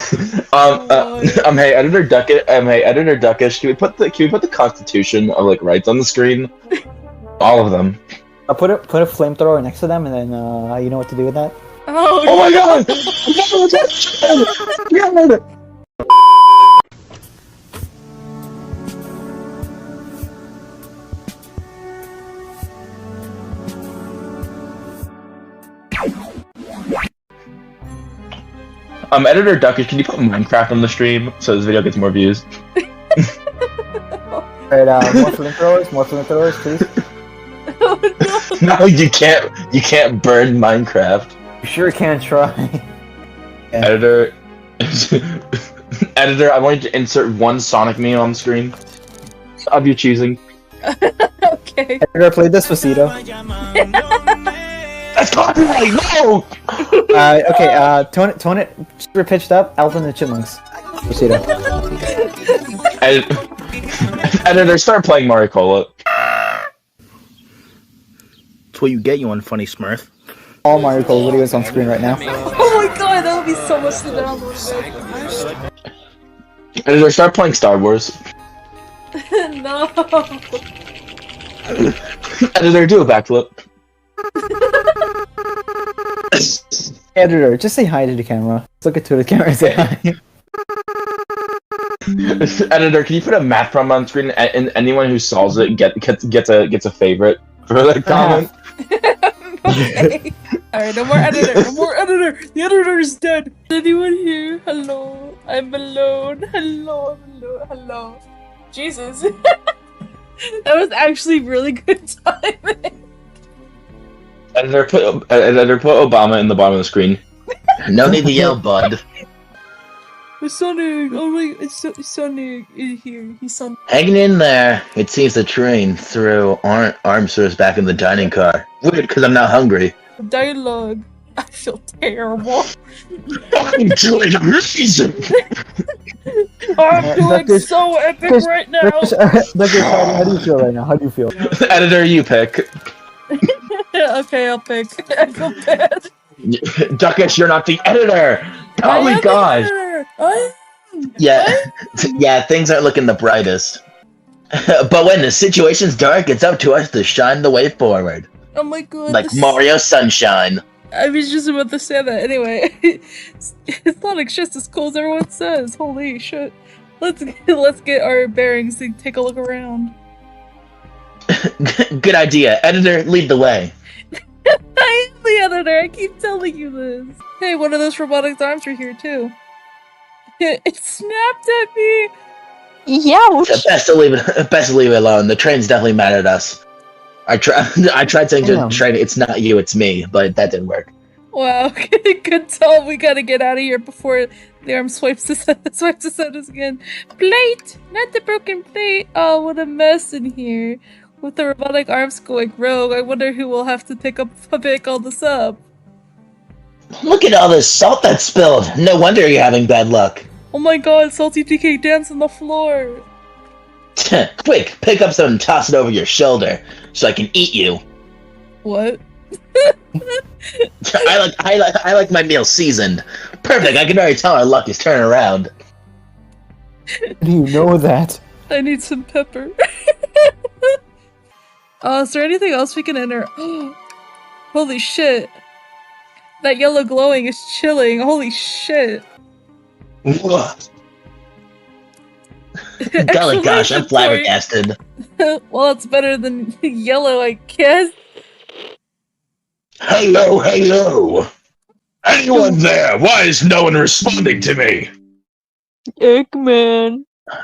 Hey, editor Duckish. Hey, editor Duckish. Can we put the Constitution of like rights on the screen? All of them. I'll put a flamethrower next to them, and then you know what to do with that. Oh my god! God! Editor Duckish, can you put Minecraft on the stream so this video gets more views? Alright, more flamethrowers, please. Oh no! No, you can't burn Minecraft. You sure can try. Yeah. Editor, editor, I want you to insert one Sonic meme on the screen of you choosing. Okay. Editor, play Despacito. That's copyright. No. Okay. Tone it super pitched up. Alvin and the Chipmunks. Despacito. Editor, start playing Mario Cola. That's what you get, you unfunny Smurf. All Mario Cola videos on screen right now. Oh my god, that would be so much to download. Editor, start playing Star Wars. No. Editor, do a backflip. Editor, just say hi to the camera. Let's look into the camera and say hi. Editor, can you put a math problem on screen and anyone who solves it gets a favorite for that comment? Okay. Alright, no more editor, no more editor! The editor is dead! Is anyone here? Hello, I'm alone. Hello, I'm alone. Hello. Jesus. That was actually really good timing. Editor, put Obama in the bottom of the screen. No need to yell, bud. It's Sonic! Oh my, it's Sonic is here. He's Sonic. Hanging in there. It seems the train threw arms through us back in the dining car. Weird, because I'm not hungry. Dialogue. I feel terrible. I'm doing amazing! I'm doing so epic right now! How do you feel right now? How do you feel? Editor, you pick. Okay, I'll pick. I feel bad. Duckish, you're not the editor! Oh my gosh! Yeah, things aren't looking the brightest. But when the situation's dark, it's up to us to shine the way forward. Oh my god. Like Mario Sunshine. I was just about to say that anyway. It's not just as cool as everyone says. Holy shit. Let's get our bearings and take a look around. Good idea. Editor, lead the way. I am the editor. I keep telling you this. Hey, one of those robotic arms are here too. It snapped at me. Youch. Best to leave it alone. The train's definitely mad at us. I tried saying to the train, it's not you, it's me, but that didn't work. Wow, good tell. We gotta get out of here before the arm swipes us at us again. Plate! Not the broken plate! Oh, what a mess in here. With the robotic arms going rogue, I wonder who will have to pick all this up. Look at all this salt that's spilled. No wonder you're having bad luck. Oh my god, Salty TK dance on the floor! Quick, pick up some and toss it over your shoulder, so I can eat you. What? I like my meal seasoned. Perfect, I can already tell our luck is turning around. How do you know that? I need some pepper. Is there anything else we can enter? Holy shit. That yellow glowing is chilling. Holy shit. Golly gosh, I'm flabbergasted. Well, it's better than yellow, I guess. Hello, hello! Anyone there? Why is no one responding to me? Eggman.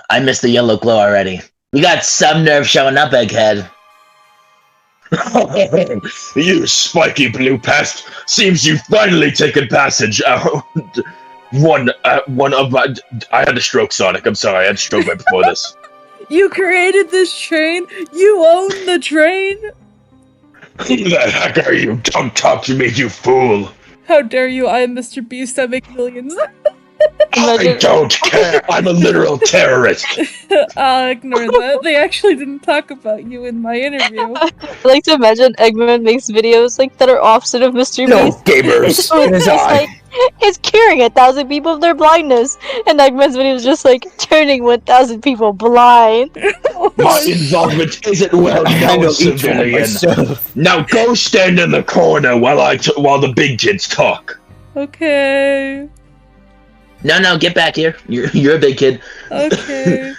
I missed the yellow glow already. We got some nerve showing up, Egghead. You spiky blue pest! Seems you've finally taken passage. One of my... I had a stroke, Sonic. I'm sorry, I had a stroke right before this. You created this train? You own the train? Who the heck are you? Don't talk to me, you fool! How dare you? I am Mr. Beast. I make millions. I don't care. I'm a literal terrorist. I'll ignore that. They actually didn't talk about you in my interview. I like to imagine Eggman makes videos like that are opposite of Mr. No Beast. gamers. So In his it's eye. like it's curing 1,000 people of their blindness, and Eggman's video is just like turning 1,000 people blind. My involvement isn't well I known, know each one civilian. myself. Now go stand in the corner while while the big kids talk. Okay. No, get back here. You're a big kid. Okay.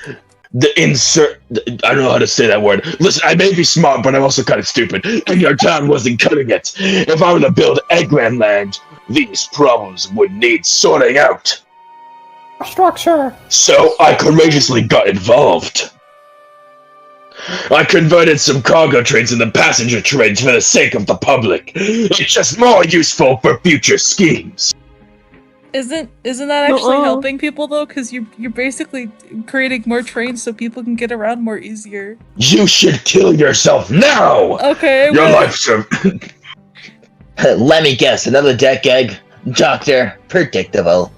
I don't know how to say that word. Listen, I may be smart, but I'm also kind of stupid. And your town wasn't cutting it. If I were to build Eggman Land, these problems would need sorting out. Structure. So I courageously got involved. I converted some cargo trains into passenger trains for the sake of the public. It's just more useful for future schemes. Isn't that actually helping people though? Because you're basically creating more trains so people can get around more easier. You should kill yourself now. Okay. Your well, life's a... Let me guess, another deck egg? Doctor, predictable.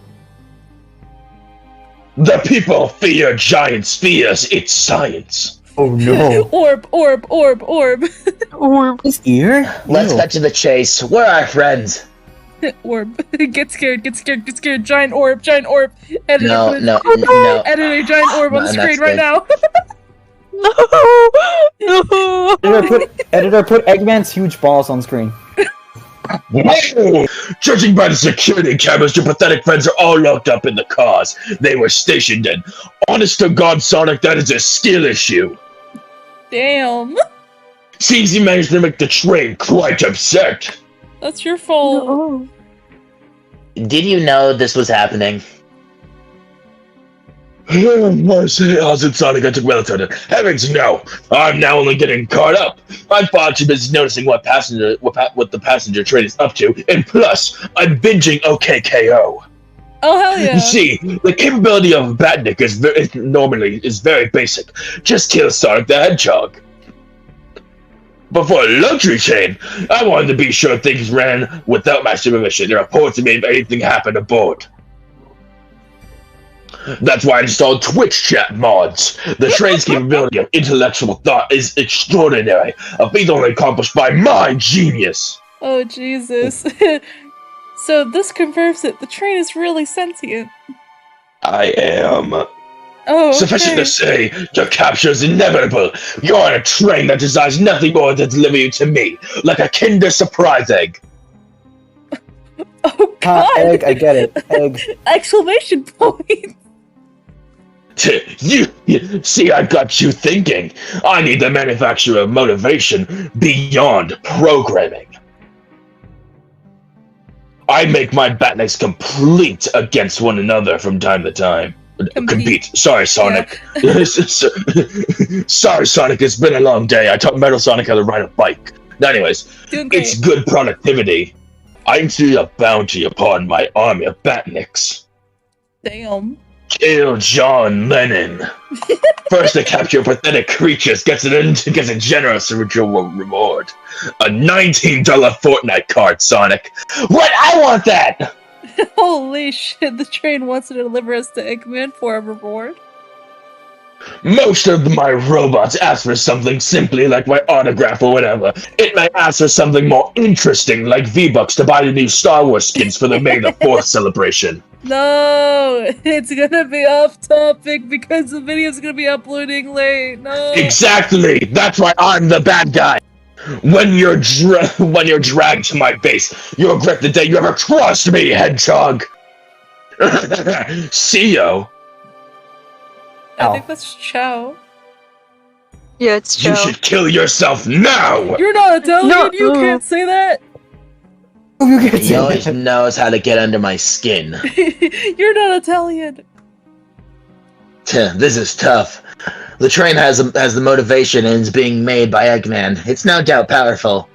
The people fear giant spheres. It's science. Oh no. Orb. Or His ear? Let's Ew. cut to the chase. We're our friends. Orb. Get scared. Giant orb. Editor, No. Editor, giant orb on the No, screen that's right now. no. Editor, put Eggman's huge balls on screen. Whoa! Judging by the security cameras, your pathetic friends are all locked up in the cars they were stationed in. Honest to God, Sonic, that is a skill issue. Damn. Seems you managed to make the train quite upset. That's your fault. No. Did you know this was happening? How's it, Sonic? I took well to it. Heavens, no! I'm now only getting caught up. I'm far too busy noticing what the passenger train is up to, and plus, I'm binging OKKO. Oh hell yeah. You see, the capability of Batnik is very basic. Just kill Sonic the Hedgehog. But for a luxury chain, I wanted to be sure things ran without my supervision and report to me if anything happened aboard. That's why I installed Twitch chat mods. The train's capability of intellectual thought is extraordinary, a feat only accomplished by my genius. Oh Jesus. So this confirms that the train is really sentient. I am. Oh, okay. Sufficient to say, your capture is inevitable. You're on a train that desires nothing more than to deliver you to me, like a Kinder Surprise egg. Oh God! Egg, I get it. Egg. Exclamation point! You see, I got you thinking. I need the manufacture of motivation beyond programming. I make my Batniks complete against one another from time to time. Compete. Sorry, Sonic. Yeah. Sorry, Sonic. It's been a long day. I taught Metal Sonic how to ride a bike. Anyways, it's good productivity. I see a bounty upon my army of Batniks. Damn. Kill John Lennon. First to capture pathetic creatures gets a generous reward. A $19 Fortnite card, Sonic. What? I want that! Holy shit, the train wants to deliver us to Eggman for a reward. Most of my robots ask for something simply like my autograph or whatever. It may ask for something more interesting like V-Bucks to buy the new Star Wars skins for the May the 4th celebration. No, it's gonna be off topic because the video's gonna be uploading late. No. Exactly! That's why I'm the bad guy! When you're dragged to my base, you'll regret the day you ever crossed me, Hedgehog! See you! I think that's Chow. Yeah, it's Joe. You should kill yourself now! You're not Italian, No. you can't say that! He always knows how to get under my skin. You're not Italian! This is tough. The train has the motivation and is being made by Eggman. It's no doubt powerful.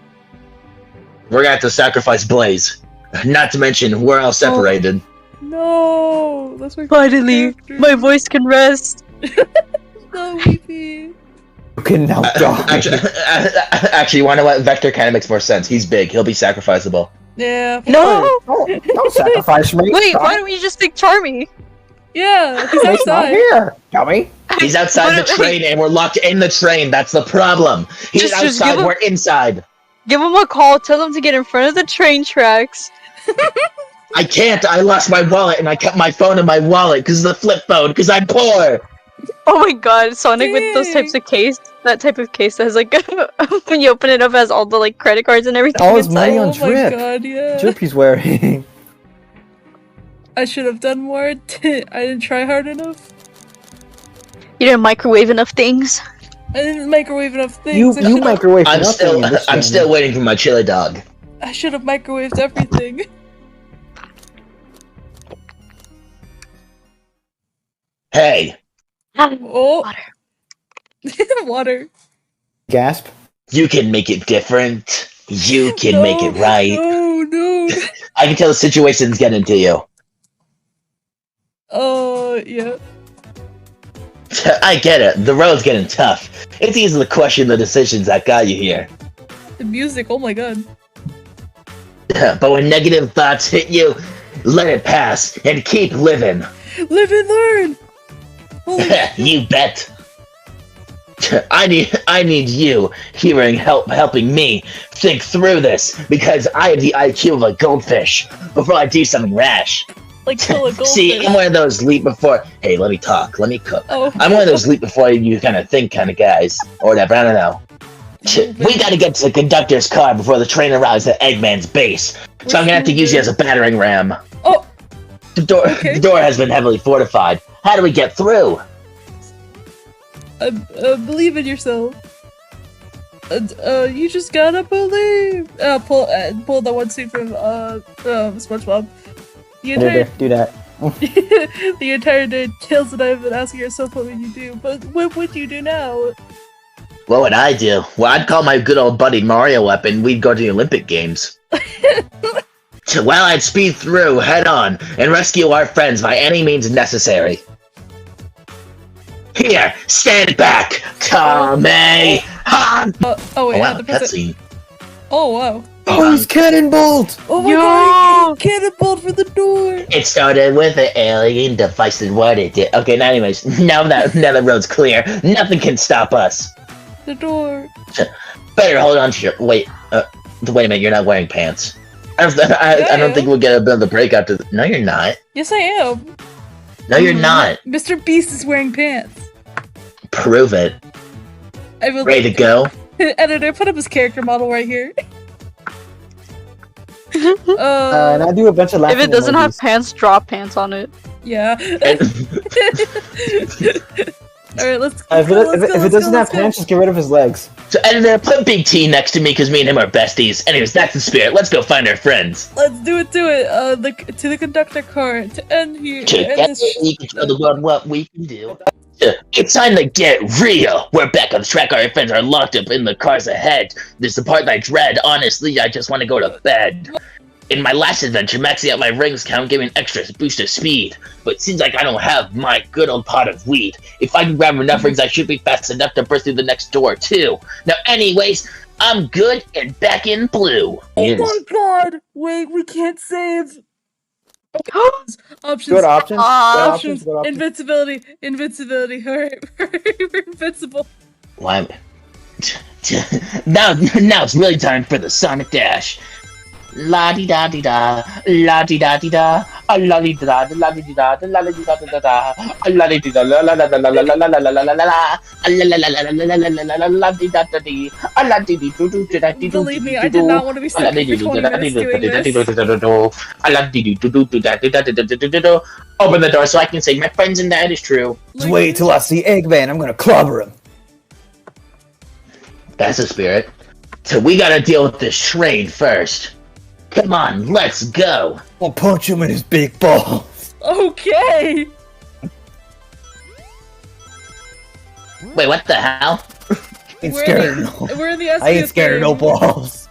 We're gonna have to sacrifice Blaze. Not to mention, we're all separated. No! That's my Finally, character. my voice can rest. No, Weepie. You can now die. Actually, you wanna know what? Vector kind of makes more sense. He's big. He'll be sacrificable. Yeah. No! Don't sacrifice me. Wait, why don't we just pick Charmy? Yeah, he's He's not outside. here. Dummy. He's outside the train, and we're locked in the train. That's the problem. He's Just outside. give him- We're inside. Give him a call, tell him to get in front of the train tracks. I can't. I lost my wallet, and I kept my phone in my wallet because of the flip phone. Because I'm poor. Oh my god, Sonic with those types of case, that type of case that has like, when you open it up, has all the like credit cards and everything All his inside. money on Oh my drip. god, yeah. Drip he's wearing. I should have done more. I didn't try hard enough. You didn't microwave enough things. I didn't microwave enough things. You microwave I'm nothing still. in this I'm game. still waiting for my chili dog. I should have microwaved everything. Hey, Oh. Water. Water. Gasp. you can make it different. You can make it right. No, no. I can tell the situation's getting to you. Yeah. I get it. The road's getting tough. It's easy to question the decisions that got you here. The music, oh my god. But when negative thoughts hit you, let it pass and keep living. Live and learn! Holy You bet. I need you helping me think through this because I have the IQ of a goldfish before I do something rash. like kill a goldfish. See, I'm one of those leap before. Hey, let me talk. Let me cook. Oh. I'm one of those leap before you kind of think kind of guys, or whatever. I don't know. We gotta get to the conductor's car before the train arrives at Eggman's base. So I'm gonna have to use you as a battering ram. Oh, The door, Okay. the door has been heavily fortified. How do we get through? believe in yourself. You just gotta believe. Pull that one scene from SpongeBob. The entire Do that. the entire day, Tails and I have been asking ourselves what would you do, but what would you do now? What would I do? Well, I'd call my good old buddy Mario up and we'd go to the Olympic Games. Well, I'd speed through head on and rescue our friends by any means necessary. Here, stand back, Tommy! Han! Oh wait, Oh, I wow, have to press it. cutscene. Oh wow. Oh, he's cannonballed! Oh my Yo! god, he cannonballed for the door! It started with an alien device and what it did. Okay, now anyways, now the road's clear, nothing can stop us. The door. Better hold on to your wait a minute, you're not wearing pants. I don't think we'll get another break after no you're not. Yes, I am. No you're not. Mr. Beast is wearing pants. Prove it. I will. Ready to go? Editor, put up his character model right here. And I do a bunch of laughing If it doesn't have emojis. pants, drop pants on it. Yeah. Alright, let's go. If it doesn't have pants, just get rid of his legs. So editor, put Big T next to me because me and him are besties. Anyways, that's the spirit. Let's go find our friends. Let's do it. To the conductor car to end here. To end Together this we can show the world what we can do. It's time to get real. We're back on track. Our friends are locked up in the cars ahead. This is the part I dread. Honestly, I just want to go to bed. In my last adventure, maxing out my rings count gave me an extra boost of speed. But it seems like I don't have my good old pot of weed. If I can grab enough rings, I should be fast enough to burst through the next door, too. Now, anyways, I'm good and back in blue. Oh my god! Wait, we can't save. Options. Good options. Good Options. Good options. Invincibility. Alright, we're invincible. Why? Now it's really time for the Sonic Dash. La di da di da, la di da di da, la di da, la di da, la di da da da, la di da, la la la la la la la la la la la la la, la la la la la la la la la la di da da di, la di di do do da di do. Believe me, I did not want to be stuck for 20 minutes doing this. Open the door so I can say my friends and that is true. Just wait till I see Eggman. I'm gonna clobber him. That's the spirit. So we gotta deal with this train first. Come on, let's go. I'll punch him in his big balls. Okay. Wait, what the hell? Ain't We're scared in of no. We're in the SBS I ain't scared of no game. balls.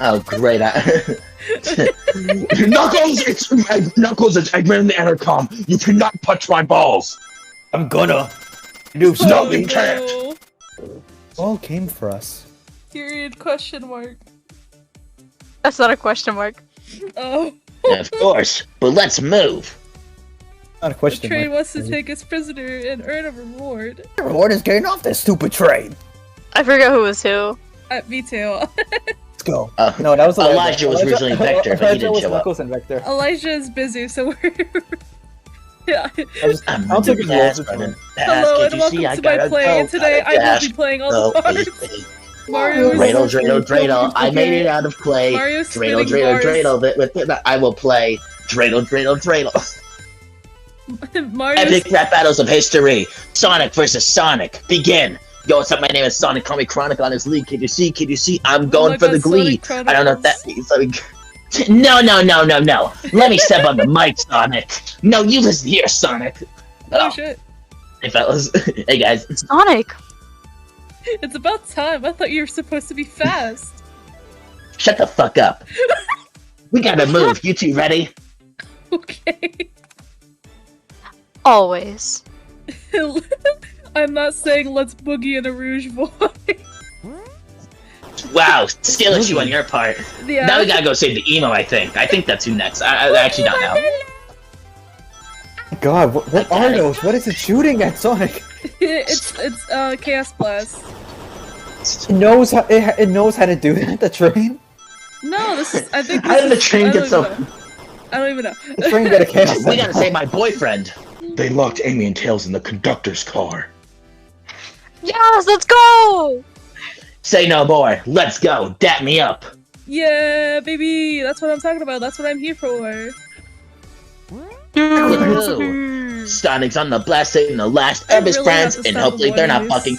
Oh, great. Knuckles, it's Eggman in the intercom. You cannot touch my balls. I'm gonna do No, something. you can't. No. All came for us. Period, question mark. That's not a question mark. Oh. Of course, but let's move. Not a The question. train mark. wants to take us prisoner and earn a reward. The reward is getting off this stupid train. I forgot who was who. Me too. Let's go. Uh, No, that was Elijah was originally Vector, but he Elijah didn't was show up. Knuckles and Vector. Elijah is busy, so we're... Yeah. I'm I'll the take it best, as a running time. fast. Hello Can't and you see welcome I to my gotta play, go, and today gotta I will dash. be playing all No, the parts. Mario, Dreidel, Dreidel, Dreidel. I made it out of clay. Mario's Dreidel, spinning Dreidel, bars. Dreidel. With I will play Dreidel, Dreidel, Dreidel. Mario's... Epic rap battles of history. Sonic versus Sonic. Begin. Yo, what's up? My name is Sonic. Call me Chronic on his league. Can you see? Can you see? I'm going my for God, the glee. Sonic I don't know if that Chronicles. means like. No. Let me step on the mic, Sonic. No, you listen here, Sonic. Oh shit. Hey, fellas. Hey, guys. Sonic. It's about time. I thought you were supposed to be fast. Shut the fuck up. We gotta move. You two ready? Okay. Always. I'm not saying let's boogie in a Rouge voice. Wow, skill issue on your part. Yeah. Now we gotta go save the emo, I think. I think that's who next. I actually don't know. God, what are those? What is it shooting at Sonic? it's Chaos Blast. It knows how to do that. The train. No, this is. I think. How This did the is, train get so... I don't even know. The train got a chaos. We gotta save my boyfriend. They locked Amy and Tails in the conductor's car. Yes, let's go! Say no more. Let's go. Dap me up. Yeah, baby. That's what I'm talking about. That's what I'm here for. Woohoo. Sonic's on the blast, saving the last I of his really have friends, to and stop hopefully they're not avoiding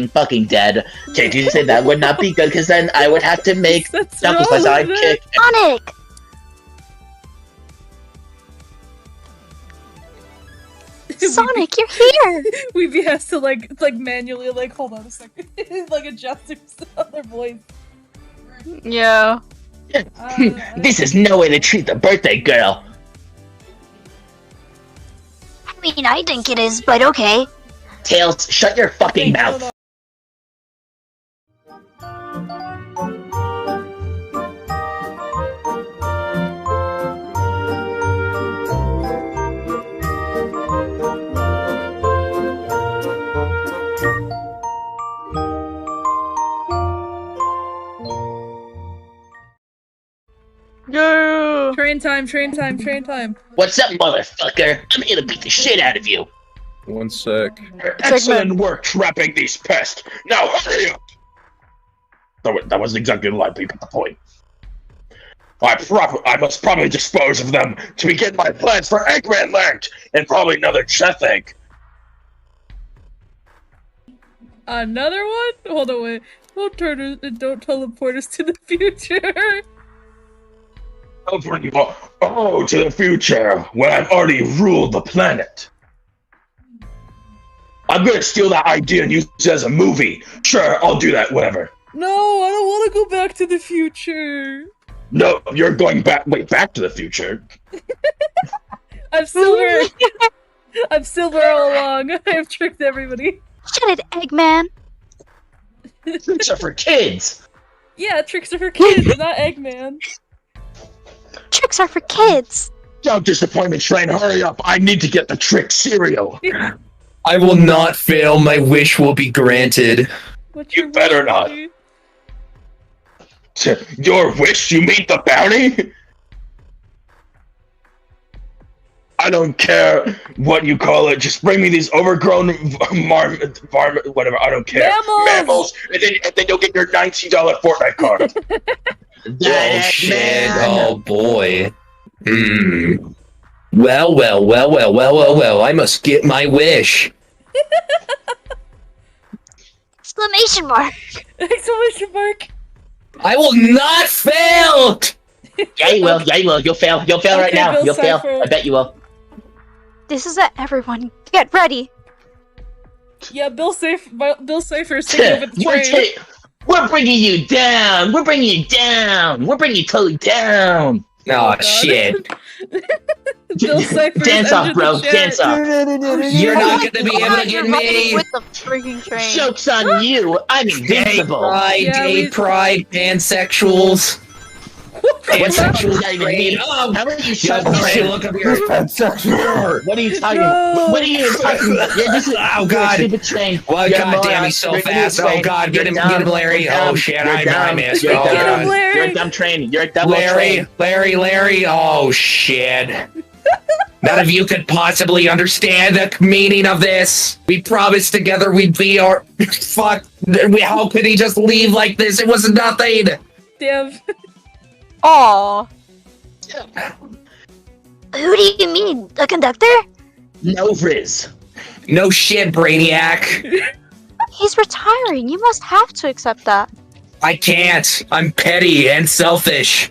fucking dead. Can't you say that would not be good? Because then I would have to make That's Knuckles my wrong with sidekick. Sonic! Sonic, you're here! Weepie has to like manually hold on a second, adjust their voice. Yeah. This is no way to treat the birthday girl. I mean, I think it is, but okay. Tails, shut your fucking mouth. Yeah. Train time. What's up, motherfucker? I'm here to beat the shit out of you. One sec. Excellent work trapping these pests. Now hurry up. That wasn't exactly the line, but you got the point. I must probably dispose of them to begin my plans for Eggman Land, and probably another Chef Egg. Another one? Hold on, wait. Don't teleport us to the future. Oh, to the future, when I've already ruled the planet. I'm gonna steal that idea and use it as a movie. Sure, I'll do that, whatever. No, I don't want to go back to the future. No, you're going back to the future. I'm Silver. I'm Silver all along. I've tricked everybody. Shut it, Eggman. Tricks are for kids. Yeah, tricks are for kids, not Eggman. Tricks are for kids. Don't disappoint me, Train. Hurry up. I need to get the trick cereal. I will not fail. My wish will be granted. What's You your better wish, not. dude? Your wish? You mean the bounty? I don't care what you call it. Just bring me these overgrown whatever. I don't care. Mammals! And then you'll get your $19 Fortnite card. Oh shit! Oh boy. Well. I must get my wish. Exclamation mark. Exclamation mark. I will not fail. Yeah, you will. You'll fail. You'll fail right Okay, now. Bill You'll fail. Cipher. I bet you will. This is it, everyone. Get ready. Yeah, Bill Cipher's taking over the train. We're bringing you down. We're bringing you totally down. Oh God. shit! Bill Cipher's Dance off, entered bro. the chat. Dance off. You're not gonna be able to get You're running me. with the freaking train. Joke's on you. I'm Gay invincible. pride, Yeah, gay we- pride, pansexuals. Pansexual does that even mean? Oh, How are you shut shut up. Look up here. Pansexual. What are you talking No. about? What are you even talking about? Yeah, this is Oh, God. stupid train. Well, You're a God damn, moron. he's so You're an idiot fast. Oh, train. God, get You're him, dumb. Larry. You're Oh, dumb. shit, You're I dumb. missed. You're Oh, Get him, dumb. Larry. You're a dumb train. You're a double train. Larry. Oh, shit. None of you could possibly understand the meaning of this. We promised together we'd be our... Fuck. How could he just leave like this? It was nothing. Damn. Aw. Who do you mean? The conductor? No, Riz. No shit, Brainiac. He's retiring. You must have to accept that. I can't. I'm petty and selfish.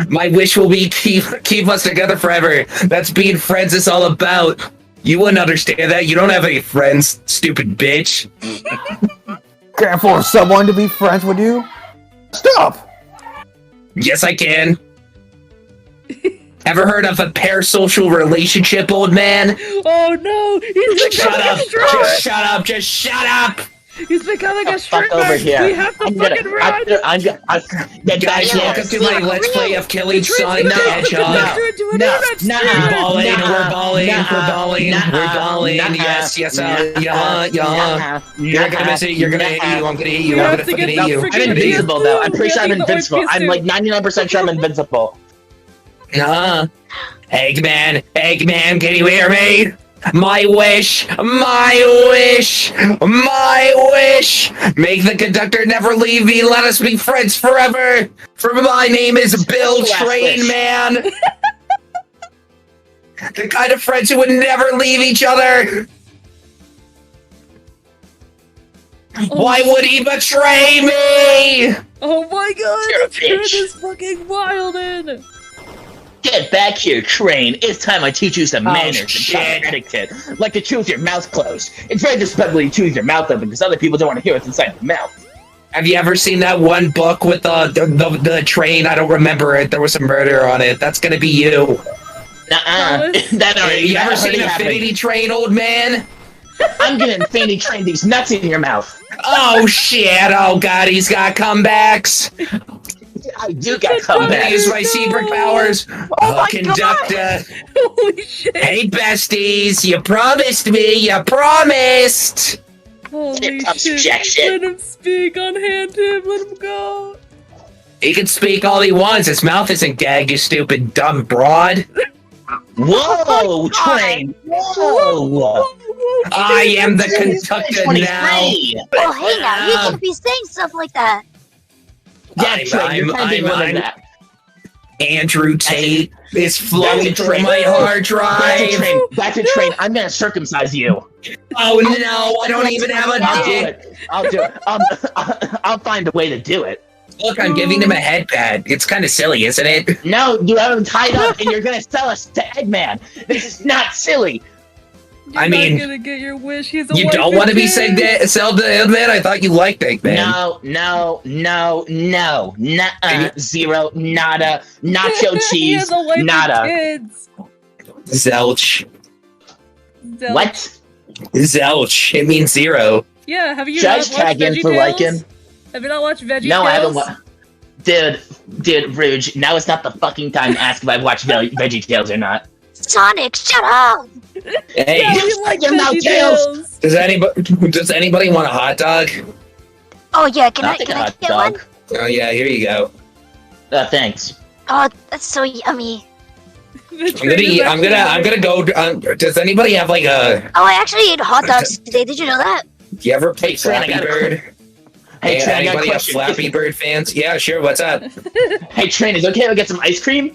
My wish will be keep us together forever. That's being friends is all about. You wouldn't understand that. You don't have any friends, stupid bitch. Can't force someone to be friends with you. Stop. Yes, I can. Ever heard of a parasocial relationship, old man? Oh no! He's Shut becoming up! a stripper! Just shut up! Just shut up! He's becoming a Fuck stripper! over here. We have to fucking run! Guys, welcome to my Let's Play of Killing Sonic the Hedgehog. We're balling, we're balling, we're balling. Yes, yeah. You're gonna miss it, you're gonna hit you, I'm gonna hit you, I'm gonna fucking hit you. I'm invincible though. I'm pretty sure I'm invincible. I'm like 99% sure I'm invincible. Eggman, can you hear me? My wish! Make the conductor never leave me, let us be friends forever! For my name is Bill Train Man! The kind of friends who would never leave each other! Why would he betray me? Oh my god! You're a The turn bitch. is fucking wild in! Get back here, train. It's time I teach you some manners and shit. proper etiquette. Like to chew with your mouth closed. It's very disrespectful to chew with your mouth open because other people don't want to hear what's inside your mouth. Have you ever seen that one book with the train? I don't remember it. There was a murder on it. That's gonna be you. Nuh-uh. That already You ever that seen already happened. Infinity Train, old man? I'm gonna infinity train these nuts in your mouth. Oh shit! Oh god, he's got comebacks. I do got I'm gonna comebacks. use my secret powers. Conductor. Holy shit! Hey besties, you promised me. You promised. Holy Here comes shit! jack shit. Let him speak, unhand him, let him go! He can speak all he wants. His mouth isn't gagged, you stupid dumb broad. Whoa, train. Whoa. I am the conductor now. 23. Oh, hey now, you can't be saying stuff like that. Yeah, train. You're kind of being one of that. Andrew Tate is flowing That's a through train. my hard That's a drive. train. That's a train. I'm gonna circumcise you. Oh no, I don't even have I'll a do dick. it. I'll do it. I'll find a way to do it. Look, I'm giving him a head pad. It's kind of silly, isn't it? No, you have him tied up, and you're gonna sell us to Eggman. This is not silly. You're I mean, not gonna get your wish. He's a You wife don't and want to be kid. sold to Eggman? I thought you liked Eggman. No, nuh-uh, zero, nada, nacho He cheese, has a wife and nada. kids. Zelch. Zelch. What? Zelch. It means zero. Yeah, have you Judge not watched tag in for VeggieTales? Lycan. Have you not watched VeggieTales? No, I haven't. Dude, Rouge. Now is not the fucking time to ask if I've watched VeggieTales or not. Sonic, shut up! Hey, Yeah, we like your mouth, VeggieTales. does anybody want a hot dog? Oh yeah, can I'll I take can a I hot get dog. one? Oh yeah, here you go. Thanks. Oh, that's so yummy. I'm gonna go. Does anybody have like a? Oh, I actually ate hot dogs today. Did you know that? Do you ever play Train, I Flappy got a Bird? Hey, Train, I got a anybody have question. Flappy Bird fans? Yeah, sure. What's up? Hey, Train, is it okay if I get some ice cream?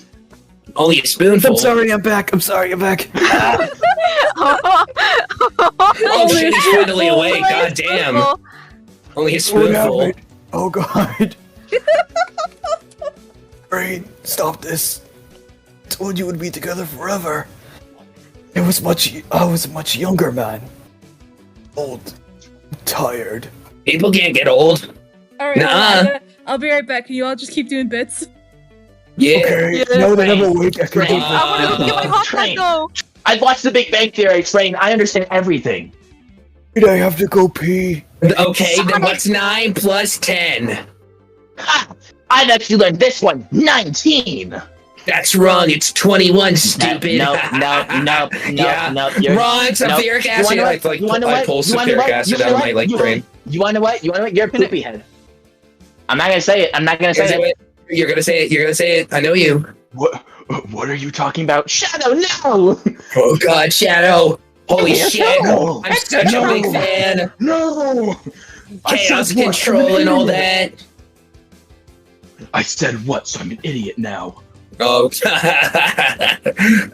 Only a spoonful. I'm sorry, I'm back. Oh shit, he's finally awake. God damn. Only a spoonful. Oh god. Brain, stop this. I told you we'd be together forever. I was a much younger man. Old. Tired. People can't get old. Alright, Nuh-uh. I'll be right back. Can you all just keep doing bits? Yeah. Okay, now that I'm awake, I can Train. do I want to go get my hot Train. dog though. I've watched The Big Bang Theory, Train. I understand everything. Did I have to go pee? Okay, then what's 9 plus 10? Ha! I've actually learned this one. 19. That's wrong. It's 21, stupid. No. You're wrong. Sulfuric acid. I pull sulfuric acid out of my brain. You wanna know what? You're a poopy head. I'm not gonna say it. You're gonna say it. You're gonna say it. I know you. What are you talking about? Shadow, no! Oh God, Shadow. Holy shit. No. I'm such a big fan. No! Chaos control and all that. I said what? So I'm an idiot now. Oh,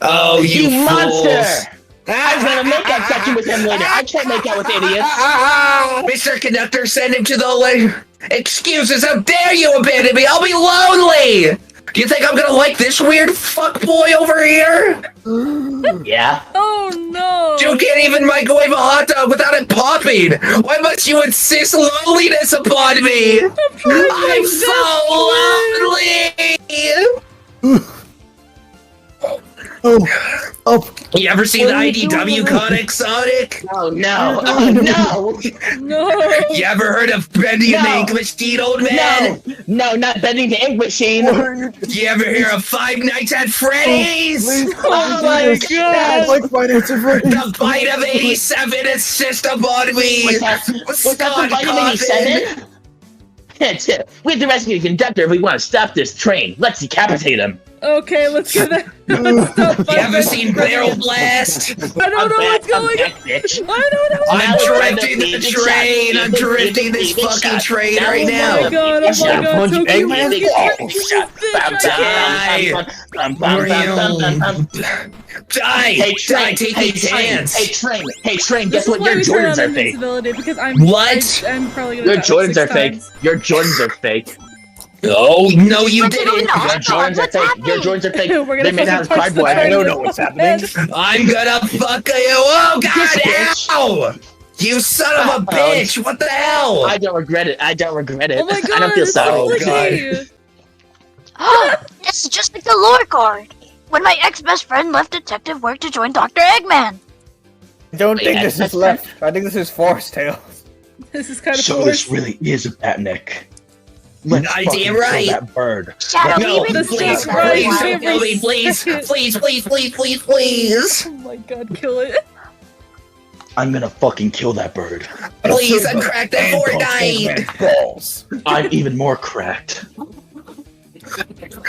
oh, you monster! I was gonna make out section with him later. I can't make out with idiots. Mr. Conductor, send him to the excuses. How dare you abandon me? I'll be lonely. Do you think I'm gonna like this weird fuck boy over here? Yeah. Oh no! You can't even microwave a hot dog without it popping. Why must you insist loneliness upon me? I'm so lonely. You ever seen the IDW comic, Sonic? Oh no! Oh no! No! You ever heard of bending the ink machine, old man? No, not bending the ink machine. You ever hear of Five Nights at Freddy's? Oh my god! Like Five Nights at Freddy's. The bite of 87 insists upon me. What's that the bite of 87? We have to rescue the conductor if we want to stop this train. Let's decapitate him. Okay, let's get that. You ever seen Barrel Blast? I don't know what's going on. Bitch. I don't know. I'm drifting the train. I'm drifting this fucking train right now. Oh my god! Oh my god! So cute. Die! Hey train! Take Hey these train! hands. Hey train! Hey train! Guess This what? is why Your we turn Jordans on are fake. invincibility, because I'm probably gonna Your die like Jordans 6 are fake. times. Your Jordans are fake. Oh no, you What's didn't! going on? Your Jordans are fake. Your Jordans are fake. We're They gonna made out of fucking punch the cardboard. I train. don't know what's happening. I'm gonna fuck you! Oh god! Bitch. Ow! You son of a bitch! What the hell? I don't regret it. I don't regret it. Oh my god! I don't feel it's sorry. Oh, lucky. This is just like the lore card. When my ex-best friend left detective work to join Dr. Eggman. I don't think this is left. I think this is Forest Tale. This is kind of So this really is a Batnik. Let's I fucking damn kill right. that bird. Shadow, No, leave it please, for a right. please, while. kill me, please, please, please, please, please, please. Oh my god! Kill it. I'm gonna fucking kill that bird. Please, uncrack the Fortnite! Balls. I'm even more cracked.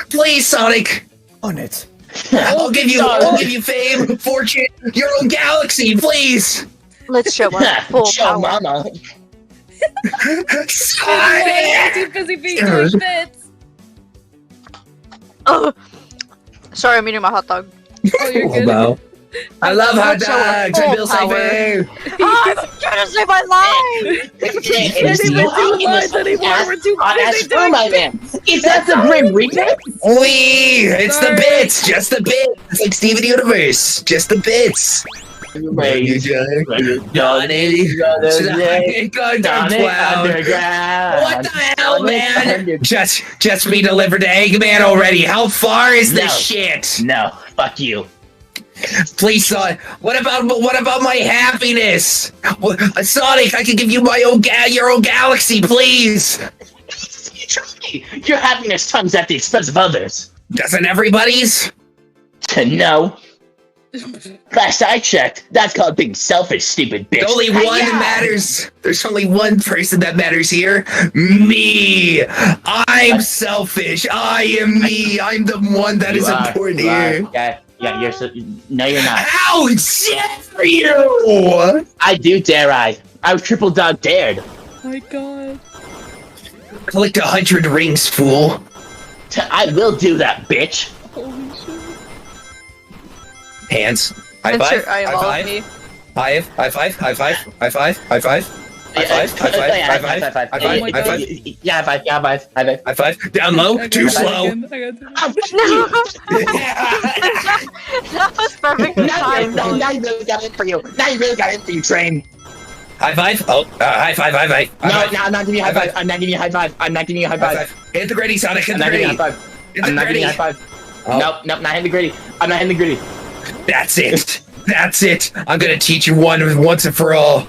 Please, Sonic! On it. I'll give you fame, fortune, your own galaxy, please! Let's show our full Show power. mama. Sonic! Too busy being doing bits. Oh, sorry, I'm eating my hot dog. Oh, you're good. Wow. I love hot Let's show our dogs! I feel full power. safer! I'm trying to save my life. Can't even do lines anymore. We're too busy doing my man. Is that the Grim Reaper? Wee! It's the Sorry. bits! Just the bits! It's like Steven Universe! Just the bits! Done underground. What the hell, man? Just me delivered to Eggman already. How far is this No. shit? No, fuck you. Please, Sonic. What about my happiness? Sonic, I can give you my own your own galaxy, please. Your happiness comes at the expense of others. Doesn't everybody's? No. Last I checked, that's called being selfish, stupid bitch. Only one Hi-ya! matters. There's only one person that matters here. Me. I'm selfish. I am me. I'm the one that is important here. Yeah, no, you're not. How dare you? I do dare I was triple dog dared. Oh my god. Collect 100 rings, fool. I will do that, bitch. Holy shit. Hands. High I'm five. sure I High love five. me. High five. High five. High five. High five. High five. High five. High five. High five. Oh my High five. Yeah, high five. High five. Down low. I got Too it slow. again. I got it. That was perfect time. Now you really got it for you. Now you really got it for you, train. High five. Oh, high five. High five. No, I'm not giving you a high five. I'm not giving you a high five. I'm not giving you a high High five. five. Hit the gritty, Sonic. Hit I'm the not giving you a gritty. high five. Hit I'm the not giving gritty. you a high five. Oh. Nope, not hitting the gritty. I'm not hitting the gritty. That's it. That's it. I'm gonna teach you once and for all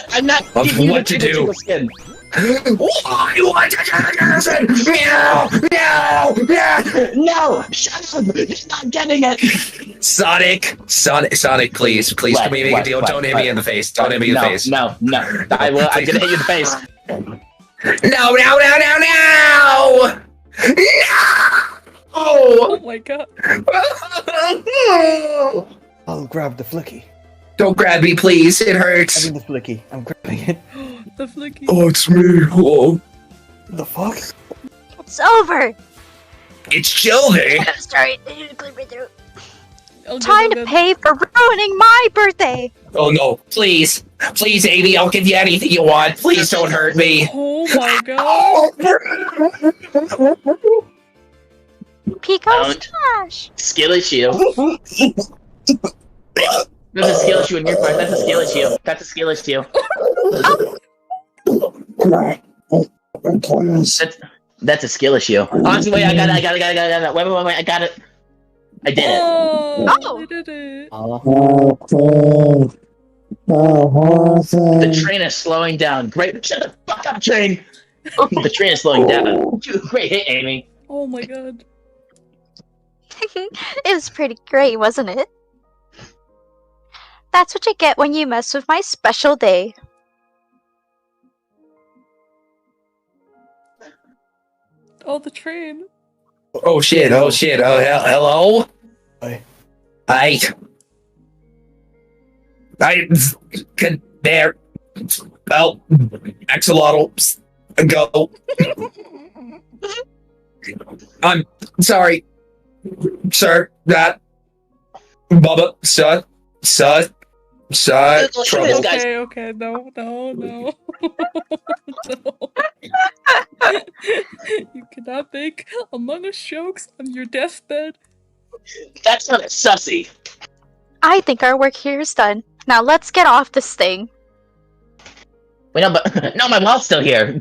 I'm not of giving you what the to do. single skin. Why? What? Meow! Meow! Meow! No! Shut up! He's not getting it! Sonic, please, please, What? can we make a What? deal? What? Don't hit me in the face. Don't hit me in the face. No. I'm gonna hit you in the face. No! No! Oh my god. I'll grab the flicky. Don't grab me, please. It hurts. Having the flicky. I'm grabbing it. The flicky. Oh, it's me. Oh, The fuck? It's over. it's Childy. I'm sorry, I need to clear my throat. Oh, good, Time oh, to good. pay for ruining my birthday. Oh no, please, please, Amy, I'll give you anything you want. Please don't hurt me. Oh my god. Pico Don't. Smash. Skill issue. There's a skill issue in your part. That's a skill issue. That's a skill issue. That's a skill issue. Honestly, wait, I got it. Wait, I got it. I did it. Oh, I did it. The train is slowing down. Great. Shut the fuck up, train. The train is slowing down. Great hit, Amy. Oh my god. It was pretty great, wasn't it? That's what you get when you mess with my special day. Oh, the train. Oh shit! Oh shit! Oh hello. Hi. I could there. Well, axolotl, go. I'm sorry, sir. That Bubba, son. Trouble. Okay, no. No. You cannot make Among Us jokes on your deathbed. That's not a sussy. I think our work here is done. Now let's get off this thing. Wait, no, but no, my wallet's still here.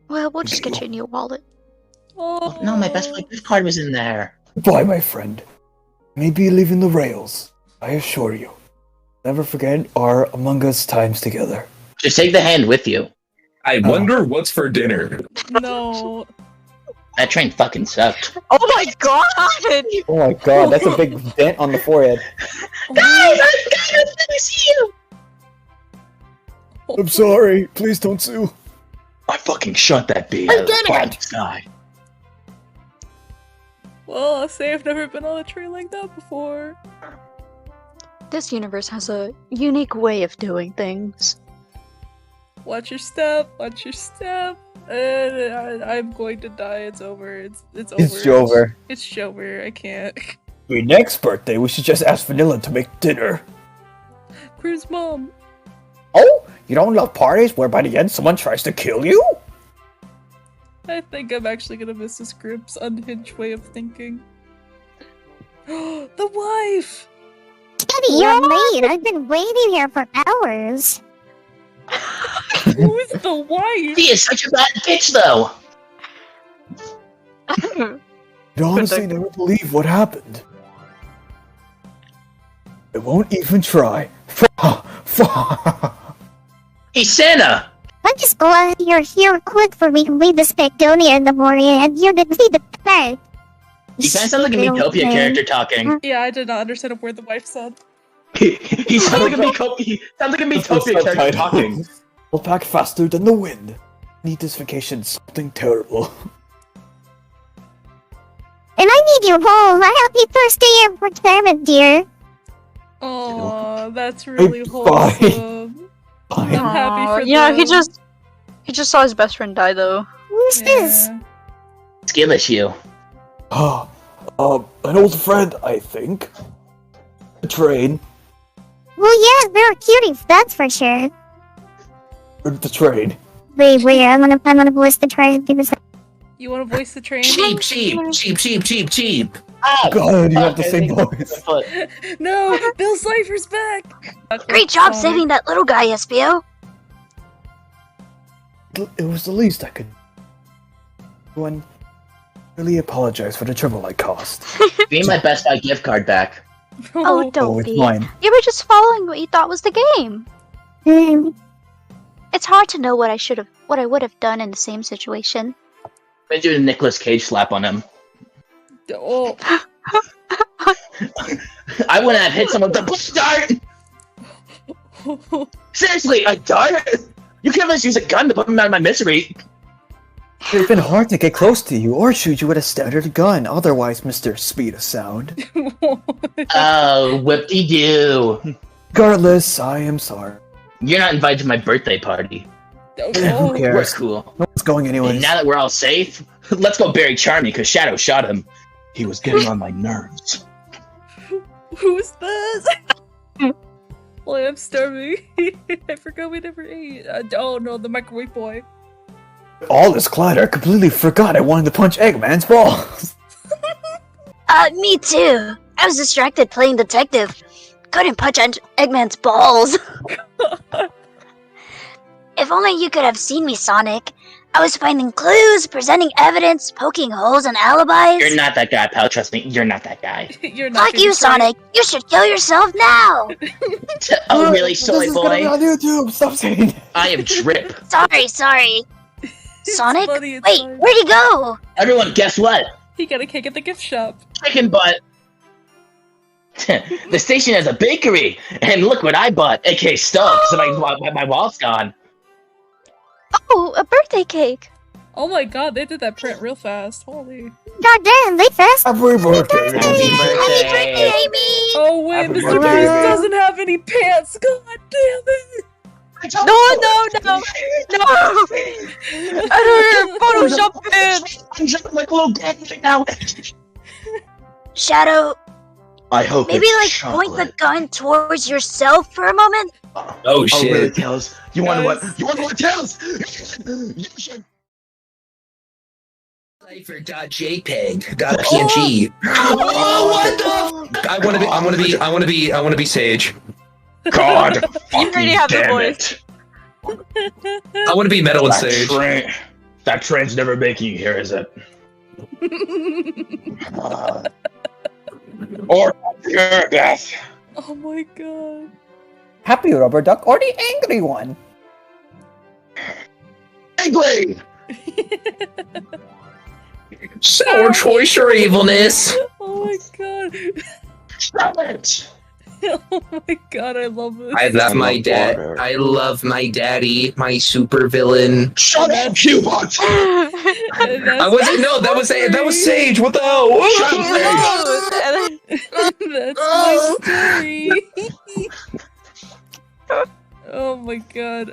Well, we'll just get you a new wallet. Oh No, my best friend gift card was in there. Goodbye, my friend. Maybe leaving the rails. I assure you. Never forget our Among Us times together. Just take the hand with you. I wonder what's for dinner. no. That train fucking sucked. Oh my god! Oh my god, that's a big dent on the forehead. I'm sorry. Please don't sue. I fucking shot that bee I out of the did fucking it. sky. Well, I'll say I've never been on a train like that before. This universe has a unique way of doing things. Watch your step. Watch your step. I'm going to die. It's over. It's over. It's Jover. It's Jover. I can't. Your next birthday, we should just ask Vanilla to make dinner. Crew's mom. Oh, you don't love parties where by the end someone tries to kill you? I think I'm actually gonna miss this group's unhinged way of thinking. The wife! Daddy, you're late. I've been waiting here for hours. Who is the wife? He is such a bad bitch, though. I'd honestly never believe what happened. I won't even try. He's Santa. I'm just glad you're here quick for me to leave the Spectonia in the morning and you didn't see the bed. He kind of sounds like a Metopia character talking. Yeah, I did not understand a word the wife said. He sounds like a Metopia character talking. We'll pack faster than the wind. Need this vacation something terrible. And I need you home. A happy first day of retirement, dear. Oh, that's really Bye. wholesome. I'm happy for yeah, them. he just saw his best friend die though. Who's this? Yeah. Skill issue. An old friend, I think. A train. Well, yeah, they're cuties, that's for sure. Or the train. Wait, I'm gonna voice the train. Give us a... You want to voice the train? Cheap. Ah, God, you have the same voice. No, Bill Cipher's back. Great job saving that little guy, SBO. It was the least I could. One, really apologize for the trouble I caused. Give me my Best Buy gift card back. Oh, don't it's be. mine. You were just following what you thought was the game. It's hard to know what I would have done in the same situation. I do a Nicolas Cage slap on him. Oh. I wouldn't have hit someone with a push dart! Seriously, a dart? You can't just use a gun to put me out of my misery. It would have been hard to get close to you or shoot you with a standard gun, otherwise, Mr. Speed of Sound. Oh, whoop-de-doo. Regardless, I am sorry. You're not invited to my birthday party. Who We're cares? cool. No one's going And anyways. now that we're all safe, let's go bury Charmy because Shadow shot him. He was getting on my nerves. Who's this? Well, I'm starving. I forgot we never ate. Oh no, the microwave boy. All this clatter, I completely forgot I wanted to punch Eggman's balls. Me too. I was distracted playing detective. Couldn't punch Eggman's balls. If only you could have seen me, Sonic. I was finding clues, presenting evidence, poking holes in alibis. You're not that guy, pal. Trust me, you're not that guy. You're not. Fuck you, Sonic. You should kill yourself now. Oh, really, soy This is gonna be boy? on YouTube. Stop saying it. I am Drip. Sorry. Sonic? funny, it's Wait, fine. where'd he go? Everyone, guess what? He got a cake at the gift shop. Chicken butt. The station has a bakery, and look what I bought, aka stuff, so my wallet's gone. Oh, a birthday cake. Oh my god, they did that print real fast. Holy. Goddamn, they fast. Happy birthday. Happy birthday, Amy! Oh wait, Happy Mr. birthday. Beast doesn't have any pants. God damn it. No. I don't have Photoshop pants. I'm just like a little kid right now. Shadow, I hope maybe it's like point the chocolate. gun towards yourself for a moment? Oh Oh, shit. really, Tails? You want Guys. what? You want more Tails? You should. Cipher.jpg.png. Oh, what the? I want to be Sage. God, You already have the damn voice. it. I want to be Metal and That Sage. that train's never making you here, is it? Or your death. Oh my god. Happy Rubber Duck or the angry one? Angry! Sour choice or evilness. Oh my god. Stop it! Oh my god, I love this. I love my love dad. water. I love my daddy, my super villain. Shut up, Cubot! I wasn't. No, that was Sage. What the hell? Shut up, That's my story. Oh my god.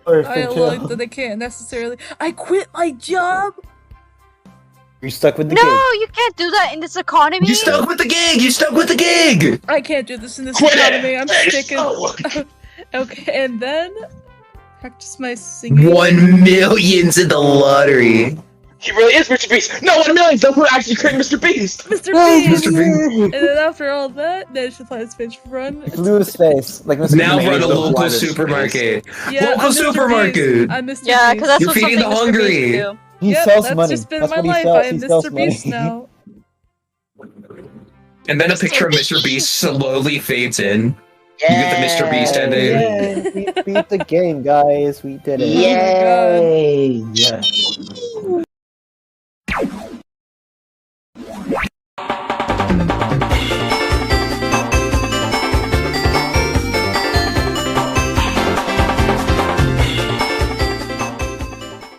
I like that I can't necessarily. I quit my job. You're stuck with the No, gig. you can't do that in this economy. You stuck with the gig. You stuck with the gig. I can't do this in this Quit economy. it! I'm It's sticking. so- Okay, and then practice my singing. 1 million's in the lottery. He really is Mr. Beast! No, 1 million! That's what actually created Mr. Beast! Mr. Yay, Beast. Mr. Beast. And then after all that, then she flies fish run. Blew his face. Like Mr. Now Beast. run a the local blindest supermarket. Yeah, Local I'm Mr. supermarket. Beast. I'm Mr. Yeah, Beast. because that's You're what feeding something the Mr. Beast hungry. do. He Yep, sells that's money. just been That's my what he life. sells. I am He sells Mr. money. Beast now. And then a picture of Mr. Beast slowly fades in. You get the Mr. Beast ending. Yay, we beat the game, guys. We did it. Yay. Yeah.